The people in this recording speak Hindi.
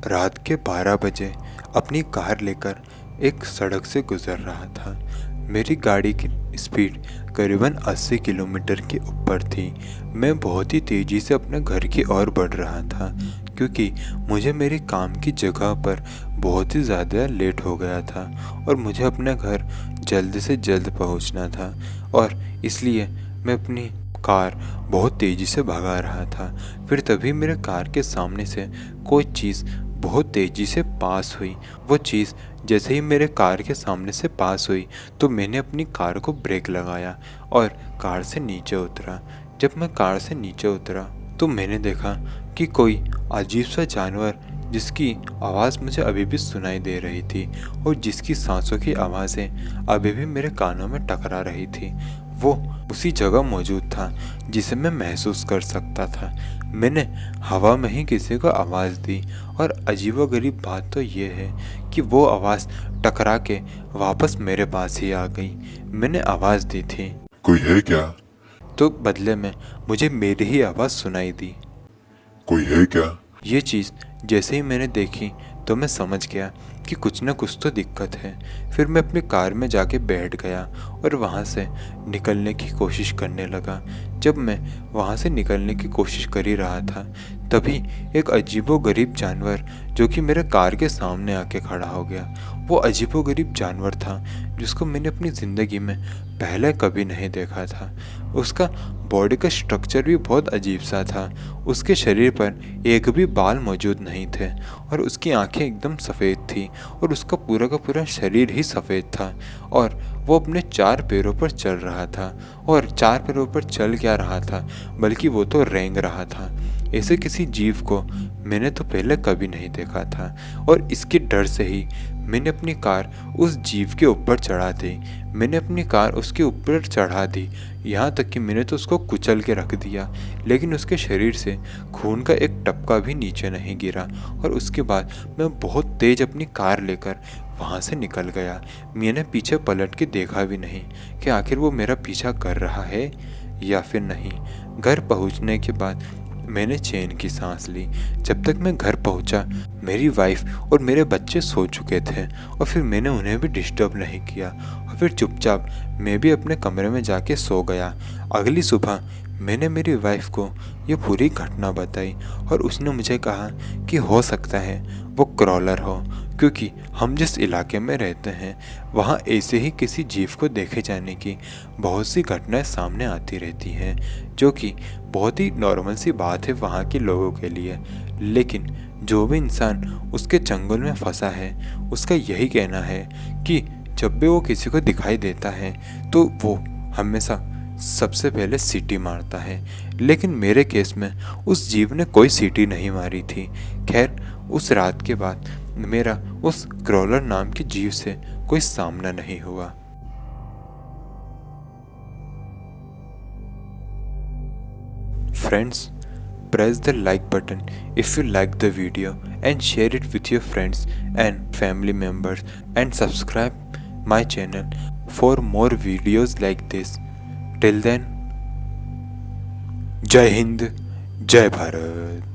रात के 12 बजे अपनी कार लेकर एक सड़क से गुजर रहा था। मेरी गाड़ी की स्पीड करीबन 80 किलोमीटर के ऊपर थी। मैं बहुत ही तेज़ी से अपने घर की ओर बढ़ रहा था क्योंकि मुझे मेरी काम की जगह पर बहुत ही ज़्यादा लेट हो गया था और मुझे अपने घर जल्द से जल्द पहुंचना था और इसलिए मैं अपनी कार बहुत तेज़ी से भगा रहा था। फिर तभी मेरे कार के सामने से कोई चीज़ बहुत तेज़ी से पास हुई। वो चीज़ जैसे ही मेरे कार के सामने से पास हुई तो मैंने अपनी कार को ब्रेक लगाया और कार से नीचे उतरा। जब मैं कार से नीचे उतरा तो मैंने देखा कि कोई अजीब सा जानवर, जिसकी आवाज़ मुझे अभी भी सुनाई दे रही थी और जिसकी सांसों की आवाज़ें अभी भी मेरे कानों में टकरा रही थी, वो उसी जगह मौजूद था जिसे मैं महसूस कर सकता था। मैंने हवा में ही किसी को आवाज़ दी और अजीबोगरीब बात तो ये है कि वो आवाज़ टकरा के वापस मेरे पास ही आ गई। मैंने आवाज़ दी थी, कोई है क्या? तो बदले में मुझे मेरी ही आवाज़ सुनाई दी। कोई है क्या? ये चीज़ जैसे ही मैंने देखी तो मैं समझ गया कि कुछ न कुछ तो दिक्कत है। फिर मैं अपनी कार में जाके बैठ गया और वहाँ से निकलने की कोशिश करने लगा। जब मैं वहाँ से निकलने की कोशिश कर ही रहा था तभी एक अजीबोगरीब जानवर जो कि मेरे कार के सामने आके खड़ा हो गया। वो अजीबोगरीब जानवर था जिसको मैंने अपनी ज़िंदगी में पहले कभी नहीं देखा था। उसका बॉडी का स्ट्रक्चर भी बहुत अजीब सा था। उसके शरीर पर एक भी बाल मौजूद नहीं थे और उसकी आंखें एकदम सफ़ेद थी और उसका पूरा का पूरा शरीर ही सफ़ेद था और वो अपने 4 पैरों पर चल रहा था। और 4 पैरों पर चल क्या रहा था, बल्कि वो तो रेंग रहा था। ऐसे किसी जीव को मैंने तो पहले कभी नहीं देखा था और इसके डर से ही मैंने अपनी कार उस जीव के ऊपर चढ़ा दी। मैंने अपनी कार उसके ऊपर चढ़ा दी, यहाँ तक कि मैंने तो उसको कुचल के रख दिया, लेकिन उसके शरीर से खून का एक टपका भी नीचे नहीं गिरा। और उसके बाद मैं बहुत तेज़ अपनी कार लेकर वहाँ से निकल गया। मैंने पीछे पलट के देखा भी नहीं कि आखिर वो मेरा पीछा कर रहा है या फिर नहीं। घर पहुँचने के बाद मैंने चैन की सांस ली। जब तक मैं घर पहुंचा मेरी वाइफ और मेरे बच्चे सो चुके थे और फिर मैंने उन्हें भी डिस्टर्ब नहीं किया और फिर चुपचाप मैं भी अपने कमरे में जाके सो गया। अगली सुबह मैंने मेरी वाइफ को ये पूरी घटना बताई और उसने मुझे कहा कि हो सकता है वो क्रॉलर हो, क्योंकि हम जिस इलाके में रहते हैं वहाँ ऐसे ही किसी जीव को देखे जाने की बहुत सी घटनाएं सामने आती रहती हैं, जो कि बहुत ही नॉर्मल सी बात है वहाँ के लोगों के लिए। लेकिन जो भी इंसान उसके चंगुल में फंसा है उसका यही कहना है कि जब भी वो किसी को दिखाई देता है तो वो हमेशा सबसे पहले सीटी मारता है। लेकिन मेरे केस में उस जीव ने कोई सीटी नहीं मारी थी। खैर, उस रात के बाद मेरा उस क्रॉलर नाम के जीव से कोई सामना नहीं हुआ। Friends, press the like button if you like the video and share it with your friends and family members, and subscribe my channel for more videos like this. Till then, जय हिंद, जय भारत।